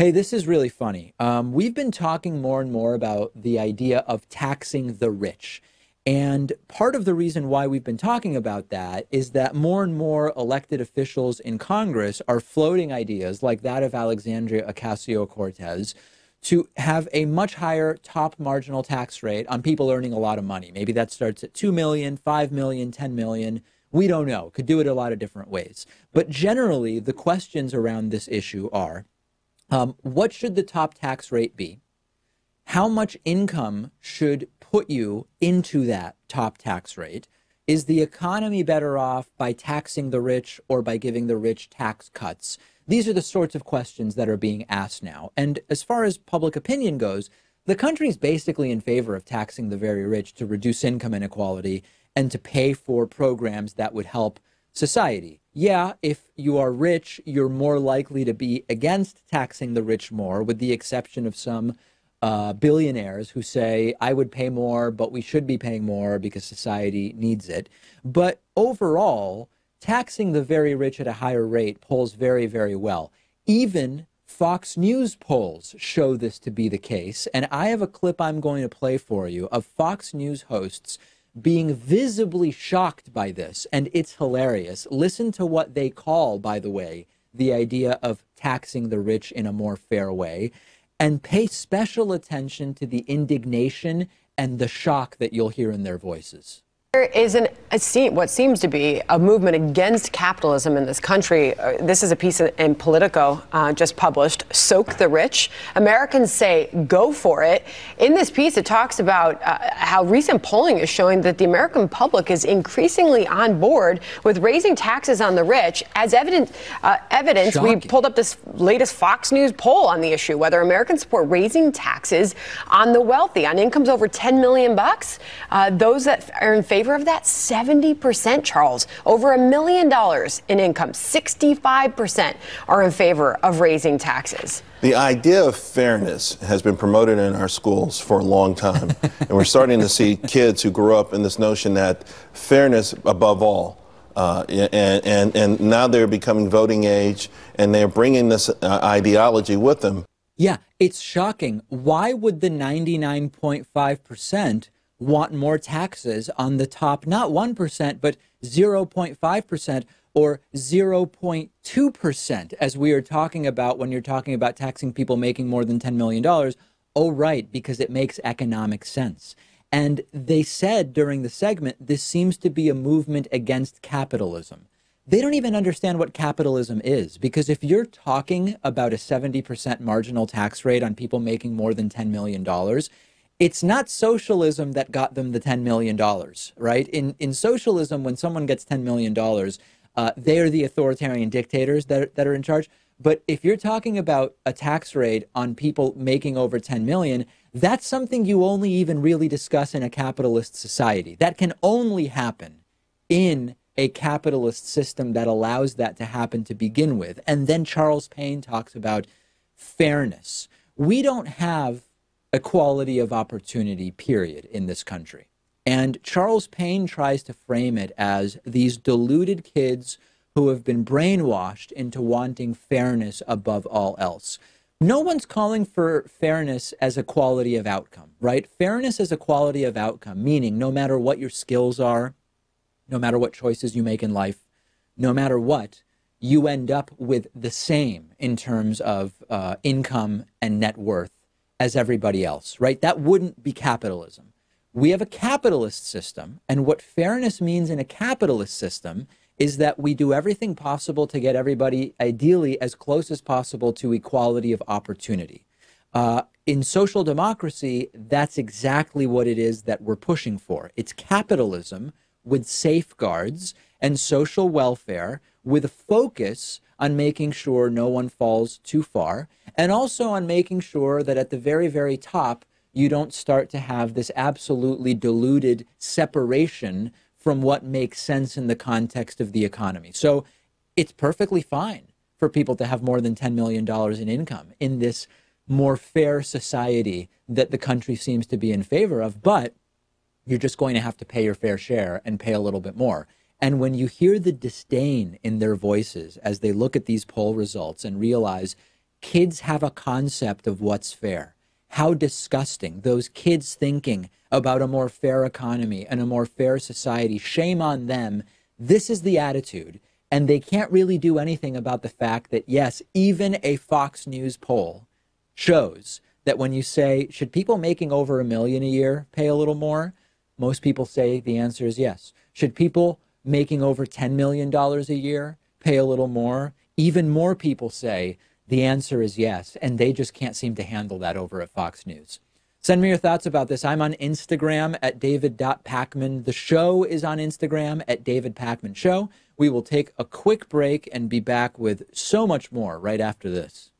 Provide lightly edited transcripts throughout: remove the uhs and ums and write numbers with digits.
Hey, this is really funny. We've been talking more and more about the idea of taxing the rich. And part of the reason why we've been talking about that is that more and more elected officials in Congress are floating ideas like that of Alexandria Ocasio-Cortez to have a much higher top marginal tax rate on people earning a lot of money. Maybe that starts at 2 million, 5 million, 10 million. We don't know. Could do it a lot of different ways. But generally, the questions around this issue are, what should the top tax rate be? How much income should put you into that top tax rate? Is the economy better off by taxing the rich or by giving the rich tax cuts? These are the sorts of questions that are being asked now. And as far as public opinion goes, the country's basically in favor of taxing the very rich to reduce income inequality and to pay for programs that would help society. Yeah, if you are rich, you're more likely to be against taxing the rich more, with the exception of some billionaires who say, I would pay more, but we should be paying more because society needs it. But overall, taxing the very rich at a higher rate polls very, very well. Even Fox News polls show this to be the case. And I have a clip I'm going to play for you of Fox News hosts being visibly shocked by this, and it's hilarious. Listen to what they call, by the way, the idea of taxing the rich in a more fair way, and pay special attention to the indignation and the shock that you'll hear in their voices. There is what seems to be a movement against capitalism in this country. This is a piece in Politico just published, Soak the Rich. Americans say, go for it. In this piece, it talks about how recent polling is showing that the American public is increasingly on board with raising taxes on the rich. As evidence, we pulled up this latest Fox News poll on the issue, whether Americans support raising taxes on the wealthy, on incomes over 10 million bucks. Those that are in favor of that, 70%, Charles. Over $1 million in income, 65% are in favor of raising taxes. The idea of fairness has been promoted in our schools for a long time. And we're starting to see kids who grew up in this notion that fairness above all. And now they're becoming voting age, and they're bringing this ideology with them. Yeah, it's shocking. Why would the 99.5% want more taxes on the top, not 1%, but 0.5% or 0.2%, as we are talking about when you're talking about taxing people making more than $10 million? Oh, right, because it makes economic sense. And they said during the segment, this seems to be a movement against capitalism. They don't even understand what capitalism is, because if you're talking about a 70% marginal tax rate on people making more than $10 million, it's not socialism that got them the $10 million, right? In socialism, when someone gets $10 million, they are the authoritarian dictators that are in charge. But if you're talking about a tax rate on people making over 10 million, that's something you only even really discuss in a capitalist society. That can only happen in a capitalist system that allows that to happen to begin with. And then Charles Payne talks about fairness. We don't have equality of opportunity, period, in this country. And Charles Payne tries to frame it as these deluded kids who have been brainwashed into wanting fairness above all else. No one's calling for fairness as a quality of outcome, right? Fairness as a quality of outcome, meaning no matter what your skills are, no matter what choices you make in life, no matter what, you end up with the same in terms of income and net worth as everybody else, right? That wouldn't be capitalism. We have a capitalist system, and what fairness means in a capitalist system is that we do everything possible to get everybody, ideally, as close as possible to equality of opportunity. In social democracy, that's exactly what it is that we're pushing for. It's capitalism with safeguards and social welfare with a focus on making sure no one falls too far, and also on making sure that at the very, very top, you don't start to have this absolutely diluted separation from what makes sense in the context of the economy. So it's perfectly fine for people to have more than $10 million in income in this more fair society that the country seems to be in favor of, but you're just going to have to pay your fair share and pay a little bit more. And when you hear the disdain in their voices as they look at these poll results and realize Kids have a concept of what's fair. How disgusting. Those kids thinking about a more fair economy and a more fair society. Shame on them. This is the attitude. And they can't really do anything about the fact that, yes, even a Fox News poll shows that when you say, should people making over $1 million a year pay a little more? Most people say the answer is yes. Should people making over $10 million a year pay a little more? Even more people say the answer is yes, and they just can't seem to handle that over at Fox News. Send me your thoughts about this. I'm on Instagram at david.pakman. The show is on Instagram at David Pakman Show. We will take a quick break and be back with so much more right after this.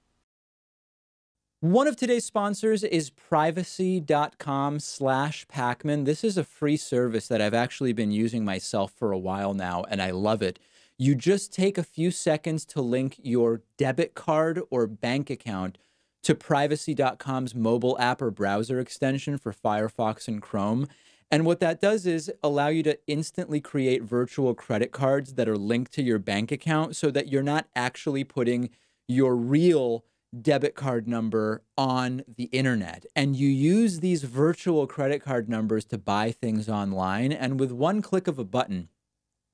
One of today's sponsors is privacy.com/Pakman. This is a free service that I've actually been using myself for a while now, and I love it. You just take a few seconds to link your debit card or bank account to privacy.com's mobile app or browser extension for Firefox and Chrome. And what that does is allow you to instantly create virtual credit cards that are linked to your bank account so that you're not actually putting your real debit card number on the internet. And you use these virtual credit card numbers to buy things online. And with one click of a button,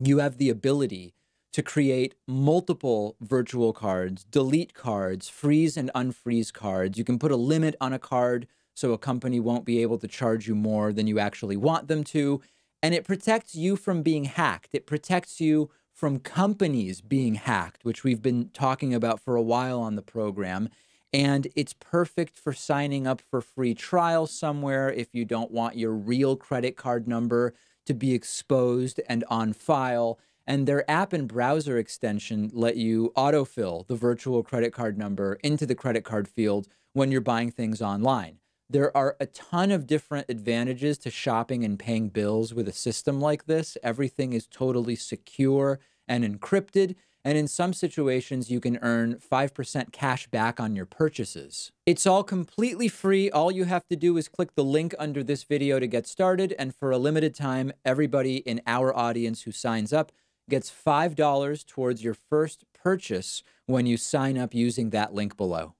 you have the ability to create multiple virtual cards, delete cards, freeze and unfreeze cards. You can put a limit on a card so a company won't be able to charge you more than you actually want them to. And it protects you from being hacked. It protects you from companies being hacked, which we've been talking about for a while on the program. And it's perfect for signing up for free trials somewhere if you don't want your real credit card number to be exposed and on file. And their app and browser extension let you autofill the virtual credit card number into the credit card field when you're buying things online. There are a ton of different advantages to shopping and paying bills with a system like this. Everything is totally secure and encrypted. And in some situations, you can earn 5% cash back on your purchases. It's all completely free. All you have to do is click the link under this video to get started. And for a limited time, everybody in our audience who signs up gets $5 towards your first purchase when you sign up using that link below.